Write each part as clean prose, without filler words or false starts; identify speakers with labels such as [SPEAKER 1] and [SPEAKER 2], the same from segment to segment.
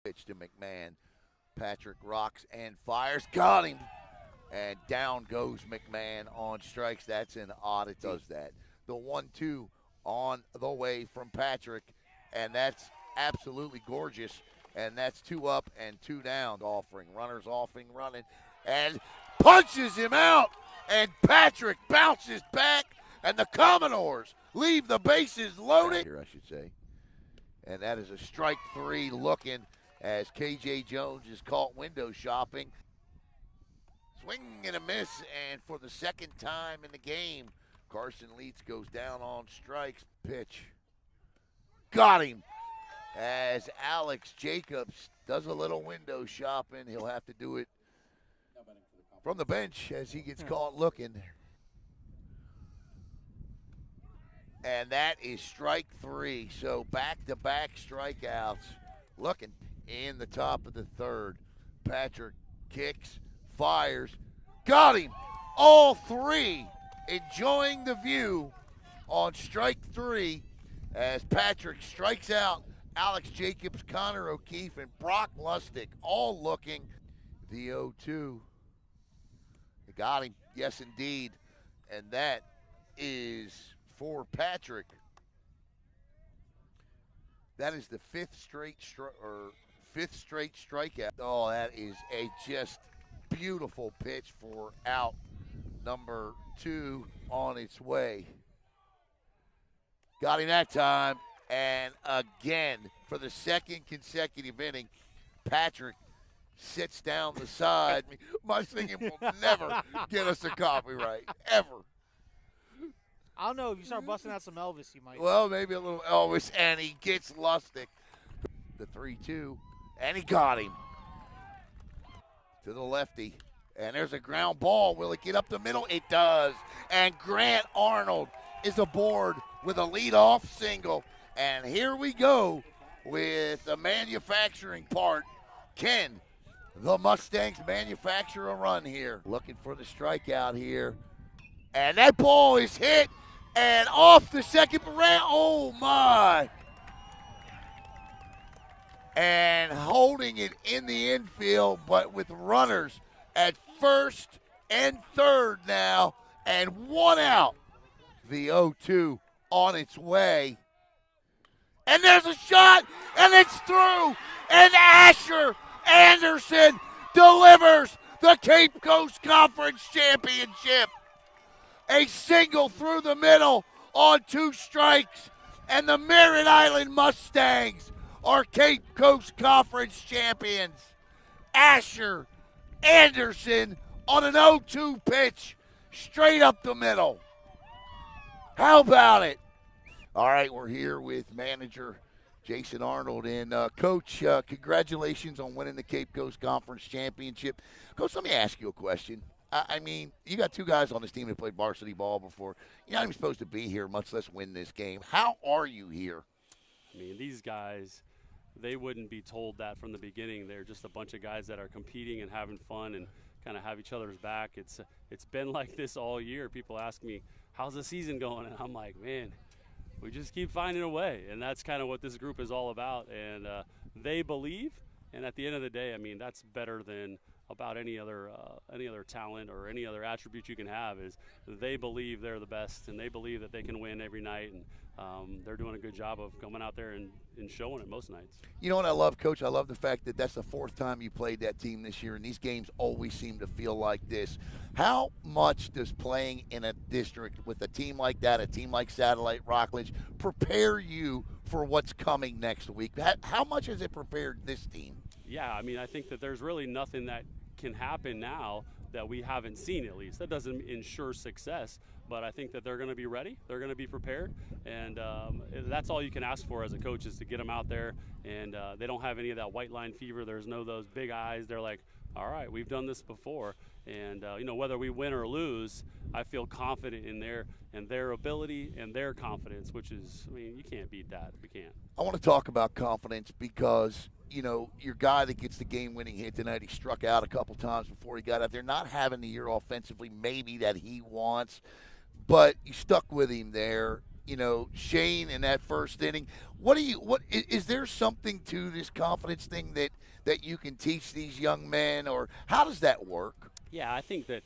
[SPEAKER 1] Pitch to McMahon. Patrick rocks and fires. Got him. And down goes McMahon on strikes. That's an odd. It does that. The 1-2 on the way from Patrick. And that's absolutely gorgeous. And that's 2 up and 2 down. Offering. Runners offing, running. And punches him out. And Patrick bounces back. And the Commodores leave the bases loaded. Here, I should say. And that is a strike 3 looking as K.J. Jones is caught window shopping. Swing and a miss, and for the second time in the game, Carson Leitz goes down on strikes. Pitch. Got him. As Alex Jacobs does a little window shopping, he'll have to do it from the bench as he gets caught looking. And that is strike 3. So back-to-back strikeouts. Looking in the top of the third. Patrick kicks, fires, got him. All 3 enjoying the view on strike 3 as Patrick strikes out Alex Jacobs, Connor O'Keefe, and Brock Lustig, all looking. The 0-2. They got him. Yes, indeed. And that is for Patrick. That is the 5th straight strikeout. Oh, that is a just beautiful pitch for out number 2 on its way. Got him that time. And again, for the second consecutive inning, Patrick sits down the side. My singing will never get us a copyright, ever.
[SPEAKER 2] I don't know. If you start busting out some Elvis, you might.
[SPEAKER 1] Well, maybe a little Elvis, and he gets Lustig. The 3-2, and he got him. To the lefty, and there's a ground ball. Will it get up the middle? It does. And Grant Arnold is aboard with a leadoff single. And here we go with the manufacturing part. Can the Mustangs manufacture a run here? Looking for the strikeout here. And that ball is hit. And off the second round, oh my. And holding it in the infield, but with runners at first and third now, and 1 out. The 0-2 on its way. And there's a shot, and it's through. And Asher Anderson delivers the Cape Coast Conference Championship. A single through the middle on 2 strikes, and the Merritt Island Mustangs are Cape Coast Conference champions. Asher Anderson on an 0-2 pitch, straight up the middle. How about it? All right, we're here with manager Jason Arnold. And, Coach, congratulations on winning the Cape Coast Conference Championship. Coach, let me ask you a question. I mean, you got 2 guys on this team that played varsity ball before. You're not even supposed to be here, much less win this game. How are you here?
[SPEAKER 3] I mean, these guys, they wouldn't be told that from the beginning. They're just a bunch of guys that are competing and having fun and kind of have each other's back. It's been like this all year. People ask me, how's the season going? And I'm like, man, we just keep finding a way. And that's kind of what this group is all about. And they believe. And at the end of the day, I mean, that's better than about any other talent or any other attribute you can have. Is they believe they're the best, and they believe that they can win every night, and they're doing a good job of coming out there and showing it most nights.
[SPEAKER 1] You know what I love, Coach? I love the fact that that's the 4th time you played that team this year, and these games always seem to feel like this. How much does playing in a district with a team like that, a team like Satellite Rockledge, prepare you for what's coming next week? How much has it prepared this team?
[SPEAKER 3] Yeah, I mean, I think that there's really nothing that can happen now that we haven't seen, at least. That doesn't ensure success, but I think that they're going to be ready. They're going to be prepared, and that's all you can ask for as a coach, is to get them out there, and they don't have any of that white line fever. There's no those big eyes. They're like, all right, we've done this before, and whether we win or lose, I feel confident in their ability and their confidence, which is, I mean, you can't beat that. We can't.
[SPEAKER 1] I want to talk about confidence because, your guy that gets the game-winning hit tonight, he struck out a couple times before he got out there, not having the year offensively maybe that he wants, but you stuck with him there. Shane in that first inning. Is there something to this confidence thing that you can teach these young men, or how does that work?
[SPEAKER 3] Yeah, I think that,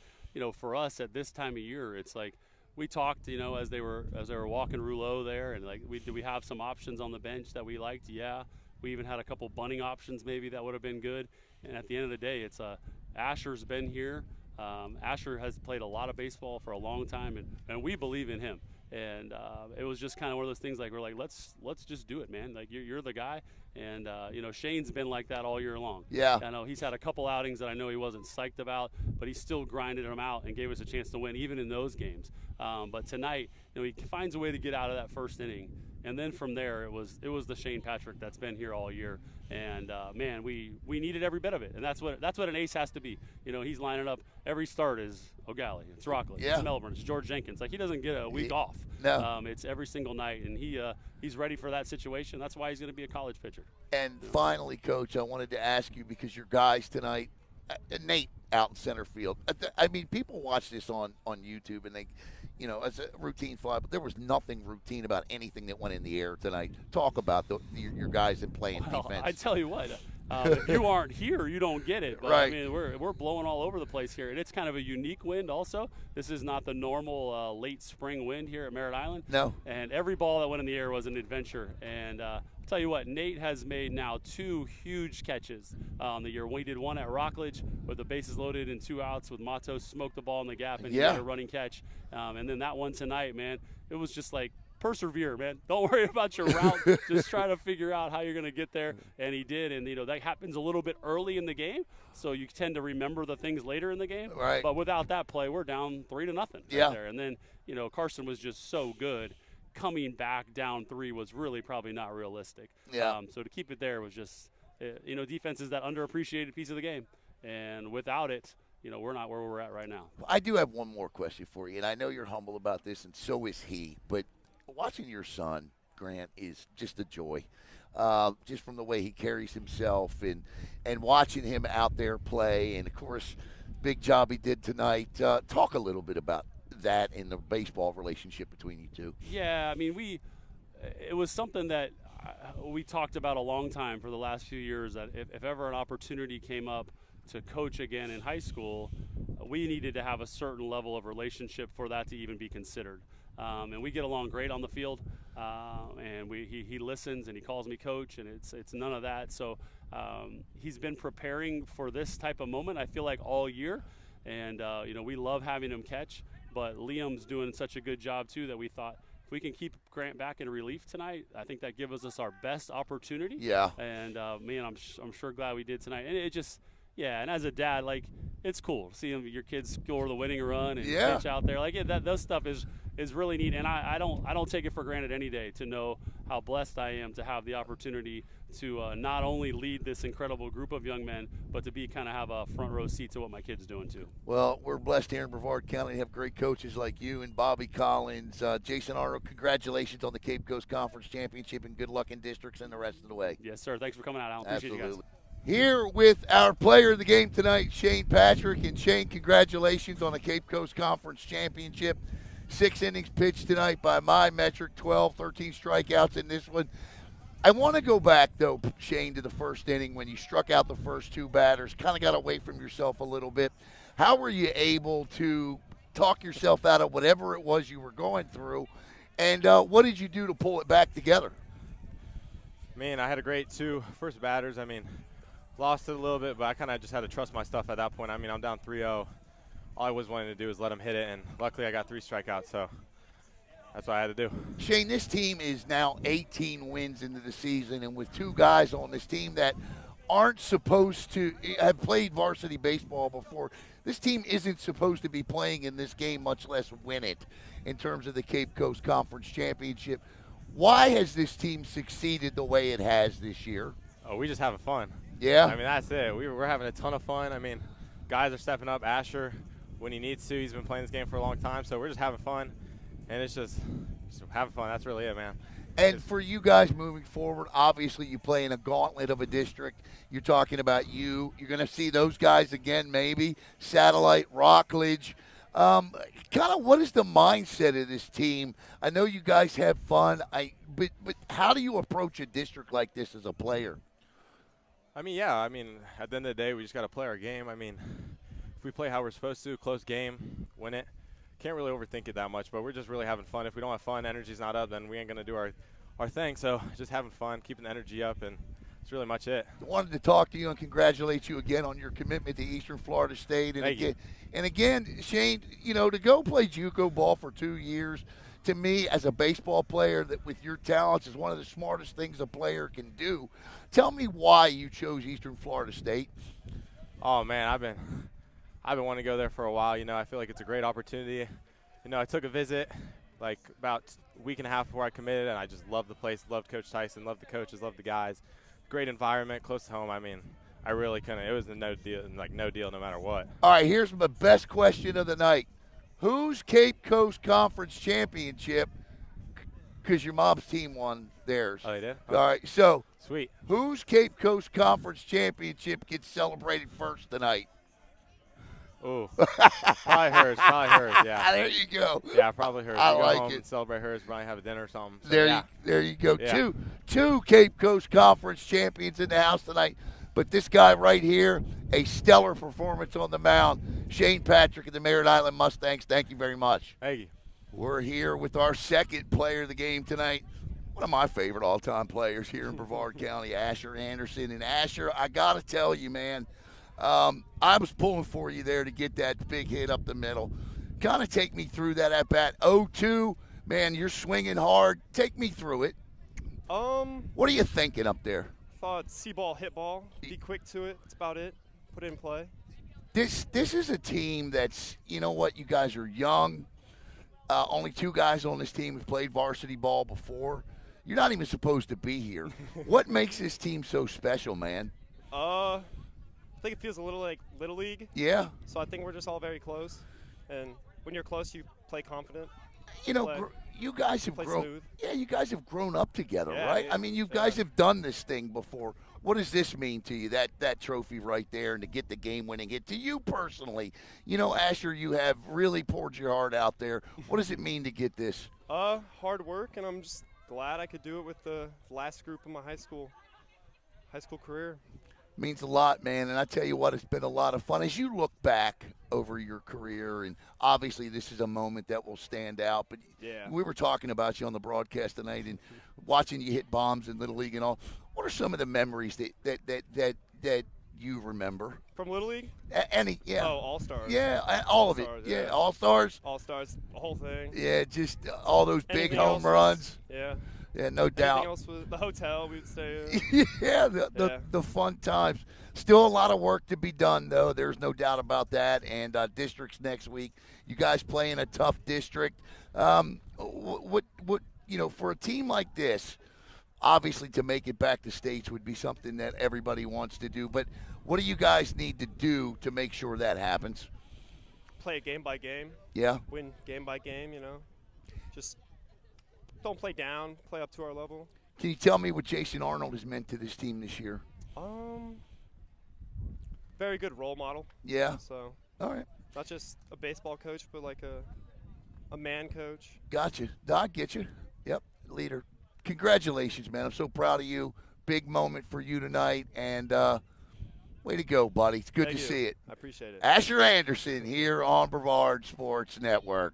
[SPEAKER 3] for us at this time of year, it's like we talked, as they were walking Rouleau there, and like, do we have some options on the bench that we liked? Yeah. We even had a couple bunting options maybe that would have been good. And at the end of the day, it's Asher's been here. Asher has played a lot of baseball for a long time, and we believe in him. And it was just kind of one of those things like we're like, let's just do it, man. Like you're the guy. And Shane's been like that all year long.
[SPEAKER 1] Yeah.
[SPEAKER 3] I know he's had a couple outings that I know he wasn't psyched about, but he still grinded them out and gave us a chance to win even in those games. But tonight, he finds a way to get out of that first inning. And then from there, it was the Shane Patrick that's been here all year, and man, we needed every bit of it, and that's what an ace has to be. He's lining up every start is O'Galley, it's Rockledge,
[SPEAKER 1] yeah.
[SPEAKER 3] It's Melbourne, it's George Jenkins. Like he doesn't get a week off.
[SPEAKER 1] No,
[SPEAKER 3] it's every single night, and he's ready for that situation. That's why he's going to be a college pitcher.
[SPEAKER 1] And finally, Coach, I wanted to ask you because your guys tonight, Nate out in center field. I mean, people watch this on YouTube and they. As a routine fly, but there was nothing routine about anything that went in the air tonight. Talk about your guys in playing defense.
[SPEAKER 3] I tell you what, if you aren't here, you don't get it. But,
[SPEAKER 1] right.
[SPEAKER 3] I mean, we're blowing all over the place here, and it's kind of a unique wind also. This is not the normal late spring wind here at Merritt Island.
[SPEAKER 1] No.
[SPEAKER 3] And every ball that went in the air was an adventure. And I'll tell you what, Nate has made now 2 huge catches the year. We did one at Rockledge with the bases loaded and 2 outs with Matos smoked the ball in the gap and he had a running catch. And then that one tonight, man, it was just like, persevere, man. Don't worry about your route. Just try to figure out how you're going to get there. And he did. And, that happens a little bit early in the game. So you tend to remember the things later in the game.
[SPEAKER 1] Right.
[SPEAKER 3] But without that play, we're down 3-0 right there. And then, Carson was just so good. Coming back down 3 was really probably not realistic.
[SPEAKER 1] Yeah.
[SPEAKER 3] So to keep it there was just, defense is that underappreciated piece of the game. And without it, we're not where we're at right now.
[SPEAKER 1] I do have one more question for you, and I know you're humble about this, and so is he. But watching your son, Grant, is just a joy. Just from the way he carries himself and watching him out there play. And, of course, big job he did tonight. Talk a little bit about that in the baseball relationship between you two.
[SPEAKER 3] Yeah, I mean, it was something that we talked about a long time for the last few years, that if ever an opportunity came up to coach again in high school, we needed to have a certain level of relationship for that to even be considered. And we get along great on the field, and he listens and he calls me coach, and it's none of that. So he's been preparing for this type of moment, I feel like, all year. And, we love having him catch, but Liam's doing such a good job too that we thought if we can keep Grant back in relief tonight, I think that gives us our best opportunity.
[SPEAKER 1] Yeah. And,
[SPEAKER 3] man, I'm sure glad we did tonight. And it just – yeah, and as a dad, like, it's cool to see your kids score the winning run and pitch out there. Like, that stuff is really neat, and I don't take it for granted any day to know how blessed I am to have the opportunity to not only lead this incredible group of young men, but to have a front row seat to what my kid's doing too.
[SPEAKER 1] Well, we're blessed here in Brevard County to have great coaches like you and Bobby Collins. Jason Arnold, congratulations on the Cape Coast Conference Championship, and good luck in districts and the rest of the way.
[SPEAKER 3] Yes, sir. Thanks for coming out, Alan. Appreciate you guys.
[SPEAKER 1] Here with our player of the game tonight, Shane Patrick. And Shane, congratulations on the Cape Coast Conference Championship. 6 innings pitched tonight by my metric, 13 strikeouts in this one. I want to go back, though, Shane, to the first inning when you struck out the first 2 batters, kind of got away from yourself a little bit. How were you able to talk yourself out of whatever it was you were going through, and what did you do to pull it back together?
[SPEAKER 4] I had a great 2 first batters. Lost it a little bit, but I kind of just had to trust my stuff at that point. I'm down 3-0. All I was wanting to do was let him hit it, and luckily I got 3 strikeouts, so that's what I had to do.
[SPEAKER 1] Shane, this team is now 18 wins into the season, and with 2 guys on this team that aren't supposed to have played varsity baseball before, this team isn't supposed to be playing in this game, much less win it in terms of the Cape Coast Conference Championship. Why has this team succeeded the way it has this year?
[SPEAKER 4] Oh, we just having fun.
[SPEAKER 1] Yeah.
[SPEAKER 4] That's it. We're having a ton of fun. Guys are stepping up. Asher, when he needs to, he's been playing this game for a long time, so we're just having fun. And it's just having fun. That's really it, man.
[SPEAKER 1] And for you guys moving forward, obviously you play in a gauntlet of a district. You're talking about you're going to see those guys again maybe, Satellite, Rockledge. Kind of what is the mindset of this team? I know you guys have fun. But how do you approach a district like this as a player?
[SPEAKER 4] I mean, at the end of the day, we just got to play our game. I mean, if we play how we're supposed to, close game, win it, can't really overthink it that much, but we're just really having fun. If we don't have fun, energy's not up, then we ain't going to do our thing. So just having fun, keeping the energy up, and that's really much it.
[SPEAKER 1] I wanted to talk to you and congratulate you again on your commitment to Eastern Florida State. And again, Shane, to go play JUCO ball for 2 years, to me, as a baseball player, that with your talents is one of the smartest things a player can do. Tell me why you chose Eastern Florida State.
[SPEAKER 4] Oh man, I've been wanting to go there for a while. I feel like it's a great opportunity. I took a visit like about a week and a half before I committed, and I just loved the place, loved Coach Tyson, loved the coaches, loved the guys. Great environment, close to home. I mean, I really couldn't. It was no deal no matter what.
[SPEAKER 1] All right, here's my best question of the night. Whose Cape Coast Conference championship, because your mom's team won theirs.
[SPEAKER 4] Oh, they did?
[SPEAKER 1] All right, so
[SPEAKER 4] sweet.
[SPEAKER 1] Whose Cape Coast Conference championship gets celebrated first tonight?
[SPEAKER 4] Ooh, probably hers, yeah.
[SPEAKER 1] There you go.
[SPEAKER 4] Yeah, probably hers.
[SPEAKER 1] I
[SPEAKER 4] We'll
[SPEAKER 1] like
[SPEAKER 4] go home
[SPEAKER 1] it.
[SPEAKER 4] And celebrate hers, probably have a dinner or something. So,
[SPEAKER 1] There you go.
[SPEAKER 4] Yeah.
[SPEAKER 1] Two Cape Coast Conference champions in the house tonight. But this guy right here, a stellar performance on the mound. Shane Patrick of the Merritt Island Mustangs, thank you very much.
[SPEAKER 4] Thank you.
[SPEAKER 1] We're here with our second player of the game tonight. One of my favorite all-time players here in Brevard County, Asher Anderson. And Asher, I got to tell you, man, I was pulling for you there to get that big hit up the middle. Kind of take me through that at bat. 0-2, man, you're swinging hard. Take me through it. What are you thinking up there?
[SPEAKER 5] Thought see ball, hit ball, be quick to it. That's about it. Put it in play.
[SPEAKER 1] This is a team that's, you guys are young. Only 2 guys on this team have played varsity ball before. You're not even supposed to be here. What makes this team so special, man?
[SPEAKER 5] I think it feels a little like Little League.
[SPEAKER 1] Yeah.
[SPEAKER 5] So I think we're just all very close. And when you're close, you play confident.
[SPEAKER 1] You guys have
[SPEAKER 5] Play
[SPEAKER 1] grown.
[SPEAKER 5] smooth.
[SPEAKER 1] Yeah, you guys have grown up together,
[SPEAKER 5] Yeah,
[SPEAKER 1] right?
[SPEAKER 5] yeah,
[SPEAKER 1] I mean, you guys have done this thing before. What does this mean to you? That trophy right there, and to get the game-winning hit to you personally. Asher, you have really poured your heart out there. What does it mean to get this?
[SPEAKER 5] Hard work, and I'm just glad I could do it with the last group of my high school career.
[SPEAKER 1] Means a lot, man, and I tell you what, it's been a lot of fun. As you look back over your career, and obviously this is a moment that will stand out, but
[SPEAKER 5] Yeah.
[SPEAKER 1] we were talking about you on the broadcast tonight and watching you hit bombs in Little League and all. What are some of the memories that you remember?
[SPEAKER 5] From Little League?
[SPEAKER 1] Yeah.
[SPEAKER 5] Oh, All-Stars.
[SPEAKER 1] Yeah, all of it.
[SPEAKER 5] All-Stars,
[SPEAKER 1] Yeah,
[SPEAKER 5] yeah.
[SPEAKER 1] All-Stars.
[SPEAKER 5] All-Stars, the whole thing.
[SPEAKER 1] Yeah, just all those big
[SPEAKER 5] Anything
[SPEAKER 1] home
[SPEAKER 5] else was-
[SPEAKER 1] runs.
[SPEAKER 5] Yeah.
[SPEAKER 1] Yeah, no
[SPEAKER 5] Anything
[SPEAKER 1] doubt.
[SPEAKER 5] else was the hotel we would stay in.
[SPEAKER 1] Yeah,
[SPEAKER 5] Yeah.
[SPEAKER 1] the fun times. Still a lot of work to be done, though. There's no doubt about that. And districts next week. You guys play in a tough district. What for a team like this, obviously to make it back to states would be something that everybody wants to do. But what do you guys need to do to make sure that happens?
[SPEAKER 5] Play it game by game.
[SPEAKER 1] Yeah.
[SPEAKER 5] Win game by game, Just don't play down, play up to our level.
[SPEAKER 1] Can you tell me what Jason Arnold has meant to this team this year?
[SPEAKER 5] Very good role model.
[SPEAKER 1] Yeah.
[SPEAKER 5] So
[SPEAKER 1] All right.
[SPEAKER 5] not just a baseball coach, but like a man coach.
[SPEAKER 1] Gotcha. I get you. Yep. Leader. Congratulations, man. I'm so proud of you. Big moment for you tonight. And way to go, buddy. It's good
[SPEAKER 5] Thank
[SPEAKER 1] to
[SPEAKER 5] you.
[SPEAKER 1] see it.
[SPEAKER 5] I appreciate it.
[SPEAKER 1] Asher Anderson here on Brevard Sports Network.